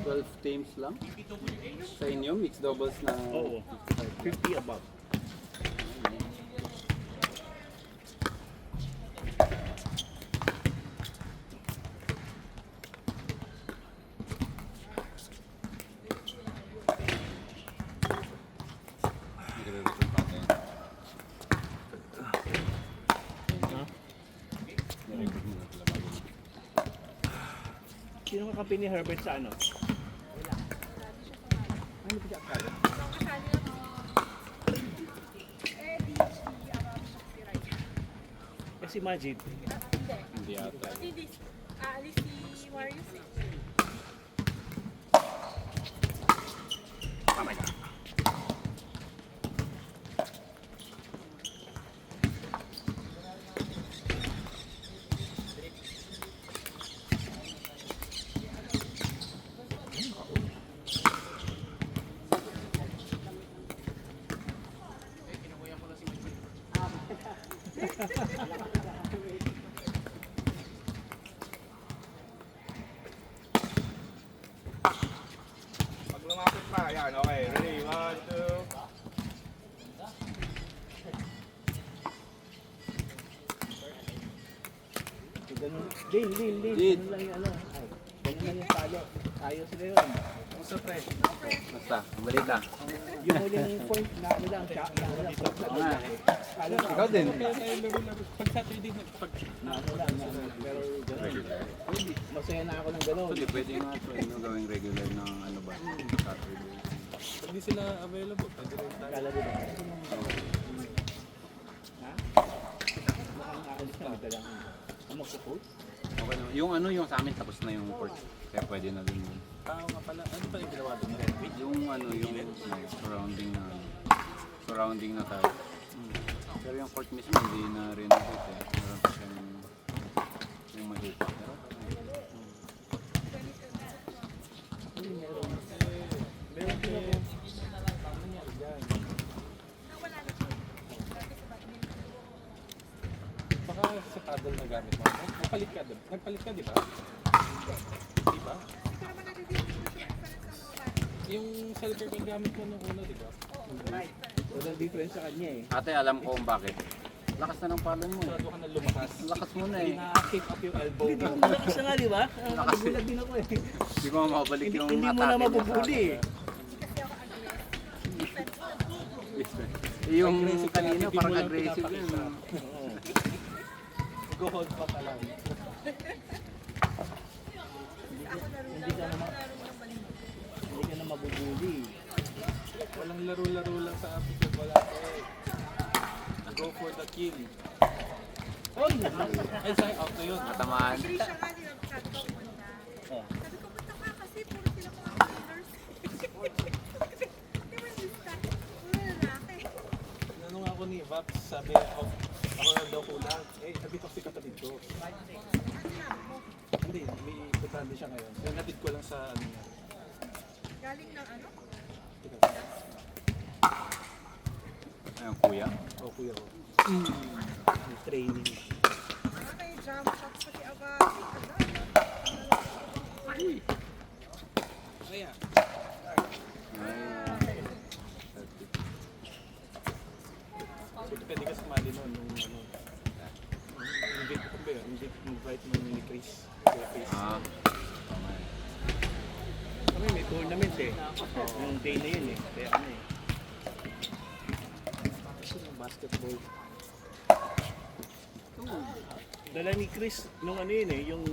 12 teams lang. Sa inyo, mixed doubles na Oo. 50 above. nagre-recruit pa tayo. Nirecruit mo na pala bago. Sino ang kakampi ni Herbert sa ano? Ano ba siya akala? Si Majid. Hindi ata. Aalis si Marius eh. Pag lumapit pa, yan, okay. Ready, 1, 2. Ganun. Lin. Lin. Ganun lang yung ano. Ay, ganun lang yung talo. Ayos na yun. Kamusta, pre? Basta, ang balita. Yung huling point na ano lang, siya. Oo nga. Ano, Ikaw din. Pag Saturday, pag na ano lang. Pero ganun. Masaya na ako ng ganun. Actually, pwede nga ito gawing regular ng ano ba, Saturday. pag di sila available, pwede rin tayo. Kala ko ba? Ha? Mukhang aalis na. Madalang. Ang magsupport? Okay naman. Yung ano, yung sa amin tapos na yung court. Kaya pwede na din yun. Tao nga pala, ano pa yung ginawa doon? Renovate? Yung ano, yung surrounding na tayo. Pero yung court mismo hindi na renovate eh. Meron pa siyang yung mahipa. Pero Meron din ako. Paano niya dyan? Baka sa paddle na gamit mo. Nagpalit ka doon. Nagpalit ka, di ba? Di ba? Yung cellphone yung gamit mo nung una, di ba? Walang difference sa kanya eh. ate, alam ko kung bakit. Lakas na ng palon mo eh. Masyado ka na lumakas. Lakas mo na eh. Na-kick up yung elbow Hindi mo. mo malakas na nga, di ba? Nagulat din ako eh. Hindi mo mabalik Hindi, yung hindi mo na atake mo. mabubuli eh. Yung Aggressive ka, kanina hindi mo parang lang aggressive pinapakita. yun. Oo. Go hold pa ka lang. Hindi ka na mabubuli. Walang laro-laro lang sa Africa. Wala eh. Go for the kill. Oy! Ay, sorry, out na yun. Matamaan. Hindi siya nga sabi ko pumunta. Oh. Sabi ko punta ka kasi puro sila mga killers. Di ba yung lista? Puro lalaki. Nanong ako ni Vaps, sabi ako lang daw kulang. Eh, sabi ko si kapatid ko. Ano sabi mo? Hindi, may puntahan din siya ngayon. Kaya natid ko lang sa ano niya. Galing ng ano? Ayun, kuya. O, kuya ko. May training. May jump shot sa si Aba. Kaya, so depende ka sumali noon nung ano. Invite ko ba yun? Invite mo ni Chris. Kuya Chris. Ah. Kami may tournament eh. Yung day na yun eh. Kaya ano eh. Kasi yung basketball. Dala ni Chris nung ano yun eh, yung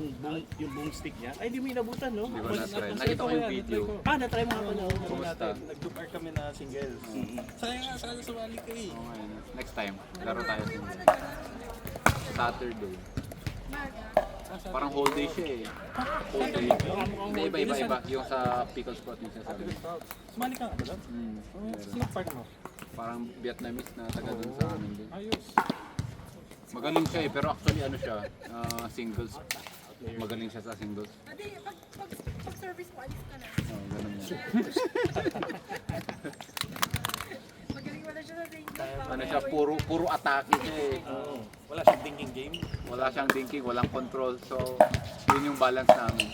boomstick niya. Ay, hindi mo inabutan no? Hindi ko na-try. Nag- Nakita ko yung yan, video. natry ko. Na-try mo nga pala. Ano Kumusta? natin, nag-dupar kami na singles. Sayang nga, sana sumali ka eh. Oo nga yun. Next time, laro tayo sa Saturday. Parang whole day siya eh. Whole day. Hindi, iba. Yung sa pickle spot yung sinasabi. Sumali ka nga ba doon? Meron. Sino part mo? Parang Vietnamese na taga dun sa amin din. Ayos. Magaling siya eh, pero actually ano siya, singles. Magaling siya sa singles. Hindi, pag service mo, alis ka na. Oo, ganun yan. Magaling wala siya sa ring. Ano siya, puro atake siya eh. Oo. Wala siyang thinking game. Wala siyang thinking, walang control. So, yun yung balance namin.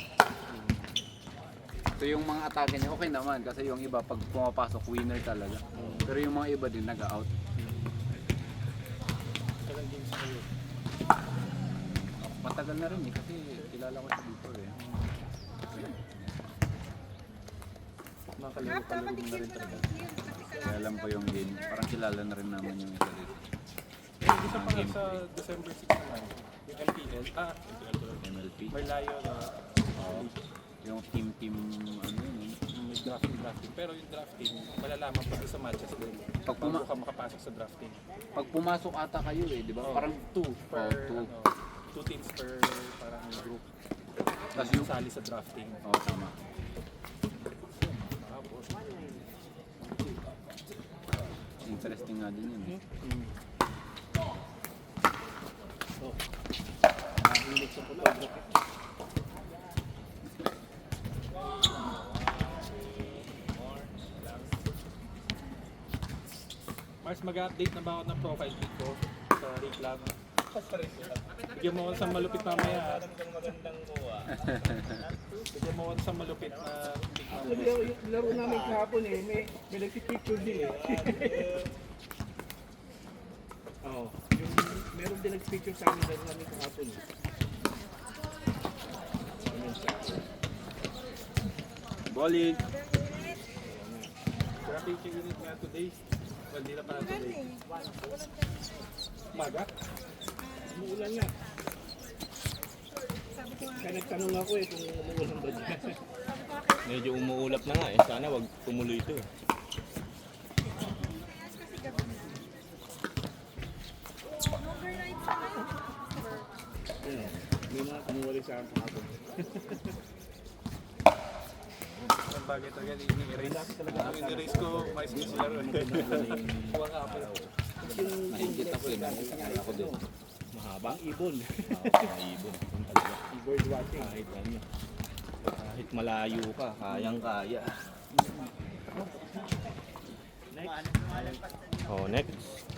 Ito yung mga atake niya, okay naman kasi yung iba pag pumapasok winner talaga. Pero yung mga iba din nag-out. Kailan games kayo? Matagal na rin eh kasi kilala ko siya before eh. Kap, Makalaro mo na matikip rin mo talaga. naman yun. Kasi Kaya kalapit alam na ko yung game. Parang kilala na rin naman yung isa dito. Isa pa nga sa December 6 naman, yung MPL, MPL tuloy. MLP. Marlayo na Oo. Yung team ano yun eh. may drafting. Pero yung drafting, malalaman pag sa matches din. Pag Bago ka makapasok sa drafting. Pag pumasok ata kayo eh, di ba? Oo. Parang 2 Per, two. two teams per parang group. Tas Yung yung sali sa drafting. Oo, tama. Tapos, Interesting nga din yun eh. Oh. Mahilig sa photography. Mars, mag-update na ba ako ng profile pic ko sa Reclam? Bigyan mo ako sa malupit mamaya. Bigyan mo ako sa malupit na pic mamaya. Yung laro namin kahapon eh, may nagpipicture din eh. Oo. Yung meron din nagpicture sa amin laro namin kahapon eh. Bowling! Traffic unit nga today. Well, di na pala today. Maga? Umuulan nga. Sabi ko nga, Kaya nagtanong ako eh kung umuulan ba dyan. Medyo umuulap na nga eh. Sana wag tumuloy ito eh. kasi gabi na. Overnight sa ngayon. Ayun, may mga kumuwali sa akin kahapon. Ang bagay talaga ini-erase. Ang ini-erase ko, mais ko sila ron. Kuha nga ako. Mahigit ako eh. Nakikita ako din. Mahaba. Ang ibon. Mga ibon. Yun talaga. Bird watching. Kahit ano. Kahit malayo ka, kayang-kaya. Next. Oh, next.